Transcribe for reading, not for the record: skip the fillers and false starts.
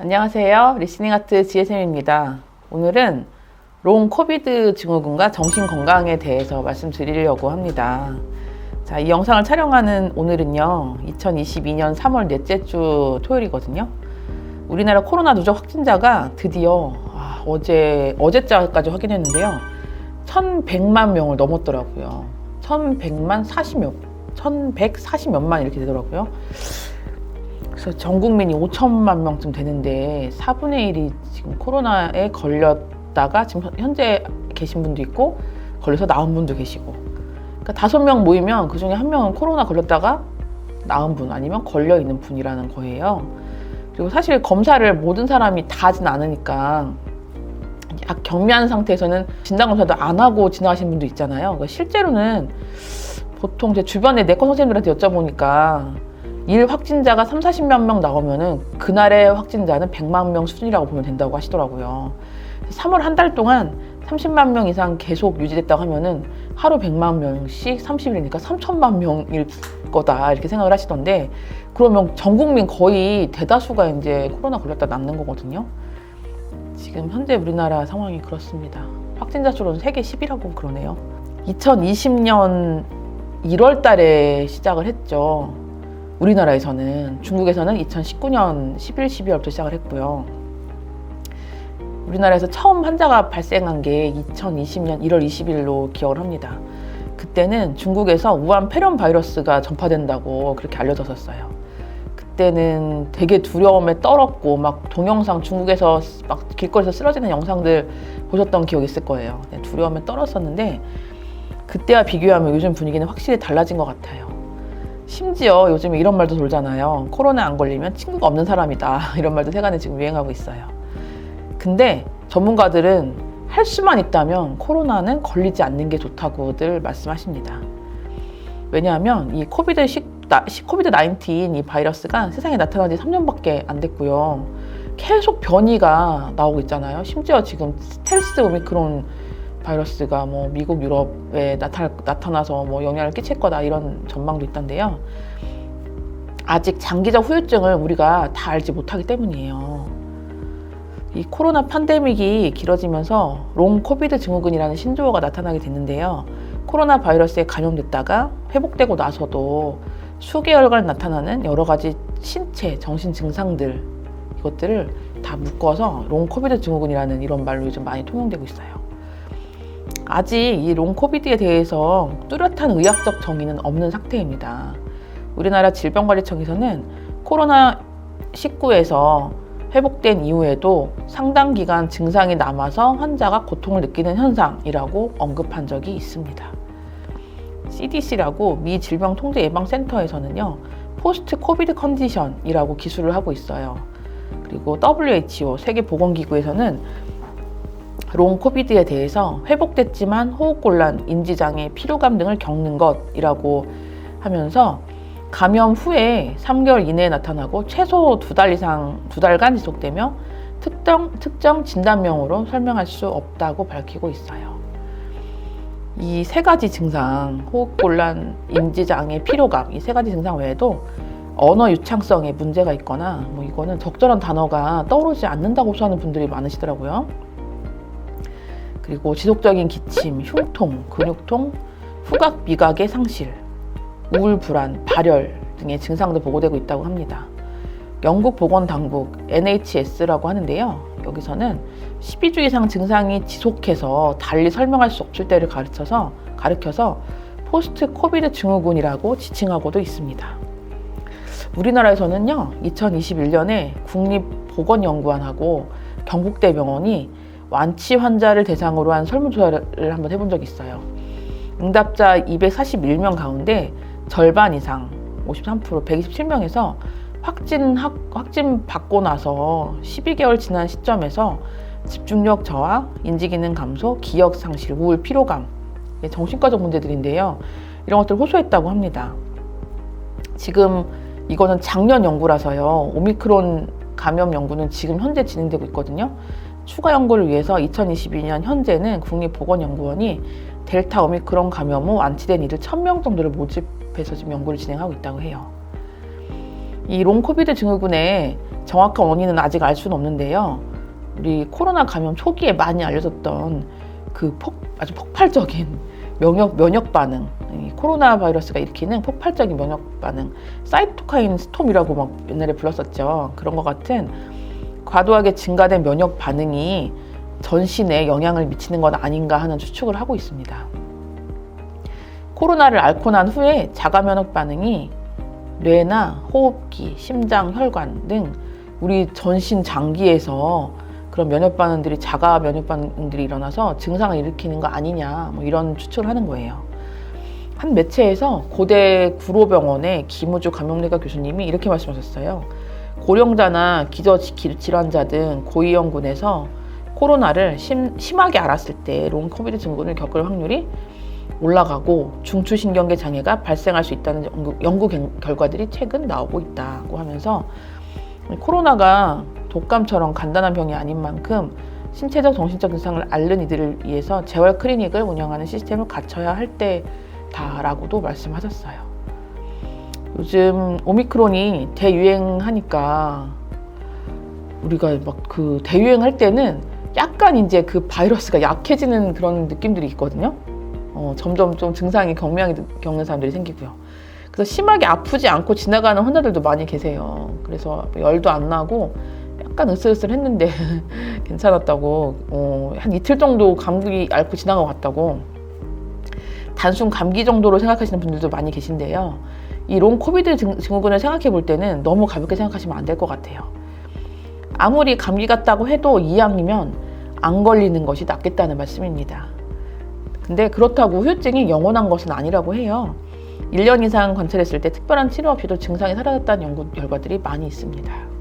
안녕하세요. 리스닝아트 지혜쌤입니다. 오늘은 롱 코비드 증후군과 정신건강에 대해서 말씀드리려고 합니다. 자, 이 영상을 촬영하는 오늘은요, 2022년 3월 넷째 주 토요일이거든요. 우리나라 코로나 누적 확진자가 드디어 어제자까지 확인했는데요. 1100만 명을 넘었더라고요. 1140몇만 이렇게 되더라고요. 그래서 전 국민이 5천만 명쯤 되는데 4분의 1이 지금 코로나에 걸렸다가 지금 현재 계신 분도 있고 걸려서 나은 분도 계시고, 그러니까 5명 모이면 그 중에 1명은 코로나 걸렸다가 나은 분 아니면 걸려 있는 분이라는 거예요. 그리고 사실 검사를 모든 사람이 다 하진 않으니까 경미한 상태에서는 진단검사도 안 하고 지나가시는 분도 있잖아요. 그러니까 실제로는 보통 제 주변에 내과 선생님들한테 여쭤보니까 일 확진자가 30-40만 명 나오면은 그날의 확진자는 100만 명 수준이라고 보면 된다고 하시더라고요. 3월 한 달 동안 30만 명 이상 계속 유지됐다고 하면은 하루 100만 명씩 30일이니까 3천만 명일 거다 이렇게 생각을 하시던데, 그러면 전 국민 거의 대다수가 이제 코로나 걸렸다 낫는 거거든요. 지금 현재 우리나라 상황이 그렇습니다. 확진자 수로는 세계 10위라고 그러네요. 2020년 1월 달에 시작을 했죠. 우리나라에서는. 중국에서는 2019년 11, 12월부터 시작을 했고요. 우리나라에서 처음 환자가 발생한 게 2020년 1월 20일로 기억을 합니다. 그때는 중국에서 우한 폐렴 바이러스가 전파된다고 그렇게 알려졌었어요. 그때는 되게 두려움에 떨었고, 막 동영상 중국에서 막 길거리에서 쓰러지는 영상들 보셨던 기억이 있을 거예요. 두려움에 떨었었는데 그때와 비교하면 요즘 분위기는 확실히 달라진 것 같아요. 심지어 요즘에 이런 말도 돌잖아요. 코로나 안 걸리면 친구가 없는 사람이다. 이런 말도 세간에 지금 유행하고 있어요. 근데 전문가들은 할 수만 있다면 코로나는 걸리지 않는 게 좋다고들 말씀하십니다. 왜냐하면 이 코비드-19 이 바이러스가 세상에 나타난 지 3년밖에 안 됐고요. 계속 변이가 나오고 있잖아요. 심지어 지금 스텔스 오미크론 바이러스가 뭐 미국, 유럽에 나타나서 뭐 영향을 끼칠 거다 이런 전망도 있던데요. 아직 장기적 후유증을 우리가 다 알지 못하기 때문이에요. 이 코로나 팬데믹이 길어지면서 롱 코비드 증후군이라는 신조어가 나타나게 됐는데요. 코로나 바이러스에 감염됐다가 회복되고 나서도 수개월간 나타나는 여러 가지 신체, 정신 증상들, 이것들을 다 묶어서 롱 코비드 증후군이라는 이런 말로 요즘 많이 통용되고 있어요. 아직 이 롱 코비드에 대해서 뚜렷한 의학적 정의는 없는 상태입니다. 우리나라 질병관리청에서는 코로나19에서 회복된 이후에도 상당 기간 증상이 남아서 환자가 고통을 느끼는 현상이라고 언급한 적이 있습니다. CDC라고 미 질병통제예방센터에서는요, 포스트 코비드 컨디션이라고 기술을 하고 있어요. 그리고 WHO 세계보건기구에서는 롱 코비드에 대해서 회복됐지만 호흡곤란, 인지장애, 피로감 등을 겪는 것이라고 하면서 감염 후에 3개월 이내에 나타나고 최소 2달간 지속되며 특정 진단명으로 설명할 수 없다고 밝히고 있어요. 이 세 가지 증상, 호흡곤란, 인지장애, 피로감, 이 세 가지 증상 외에도 언어 유창성에 문제가 있거나 뭐 이거는 적절한 단어가 떠오르지 않는다고 호소하는 분들이 많으시더라고요. 그리고 지속적인 기침, 흉통, 근육통, 후각, 미각의 상실, 우울, 불안, 발열 등의 증상도 보고되고 있다고 합니다. 영국 보건당국 NHS라고 하는데요. 여기서는 12주 이상 증상이 지속해서 달리 설명할 수 없을 때를 가르쳐서 포스트 코비드 증후군이라고 지칭하고도 있습니다. 우리나라에서는요, 2021년에 국립보건연구원하고 경북대병원이 완치 환자를 대상으로 한 설문조사를 한번 해본 적이 있어요. 응답자 241명 가운데 절반 이상, 53%, 127명에서 확진 받고 나서 12개월 지난 시점에서 집중력 저하, 인지기능 감소, 기억 상실, 우울, 피로감, 정신과적 문제들인데요. 이런 것들을 호소했다고 합니다. 지금 이거는 작년 연구라서요. 오미크론 감염 연구는 지금 현재 진행되고 있거든요. 추가 연구를 위해서 2022년 현재는 국립보건연구원이 델타 오미크론 감염 후 완치된 이들 1000명 정도를 모집해서 지금 연구를 진행하고 있다고 해요. 이 롱 코비드 증후군에 정확한 원인은 아직 알 수는 없는데요. 우리 코로나 감염 초기에 많이 알려졌던 그 아주 폭발적인 면역 반응, 이 코로나 바이러스가 일으키는 폭발적인 면역 반응, 사이토카인 스톰이라고 막 옛날에 불렀었죠. 그런 것 같은 과도하게 증가된 면역 반응이 전신에 영향을 미치는 건 아닌가 하는 추측을 하고 있습니다. 코로나를 앓고 난 후에 자가 면역 반응이 뇌나 호흡기, 심장, 혈관 등 우리 전신 장기에서 그런 면역 반응들이 자가 면역 반응들이 일어나서 증상을 일으키는 거 아니냐, 뭐 이런 추측을 하는 거예요. 한 매체에서 고대 구로병원의 김우주 감염내과 교수님이 이렇게 말씀하셨어요. 고령자나 기저질환자 등 고위험군에서 코로나를 심하게 앓았을 때 롱 코비드 증후군을 겪을 확률이 올라가고 중추신경계 장애가 발생할 수 있다는 연구 결과들이 최근 나오고 있다고 하면서 코로나가 독감처럼 간단한 병이 아닌 만큼 신체적 정신적 증상을 앓는 이들을 위해서 재활 클리닉을 운영하는 시스템을 갖춰야 할 때다라고도 말씀하셨어요. 요즘 오미크론이 대유행하니까 우리가 막 그 대유행할 때는 약간 이제 그 바이러스가 약해지는 그런 느낌들이 있거든요. 점점 좀 증상이 경미하게 겪는 사람들이 생기고요. 그래서 심하게 아프지 않고 지나가는 환자들도 많이 계세요. 그래서 열도 안 나고 약간 으슬으슬했는데 괜찮았다고, 한 이틀 정도 감기 앓고 지나가고 갔다고, 단순 감기 정도로 생각하시는 분들도 많이 계신데요. 이 롱 코비드 증후군을 생각해 볼 때는 너무 가볍게 생각하시면 안 될 것 같아요. 아무리 감기 같다고 해도 2학이면 안 걸리는 것이 낫겠다는 말씀입니다. 근데 그렇다고 후유증이 영원한 것은 아니라고 해요. 1년 이상 관찰했을 때 특별한 치료 없이도 증상이 사라졌다는 연구 결과들이 많이 있습니다.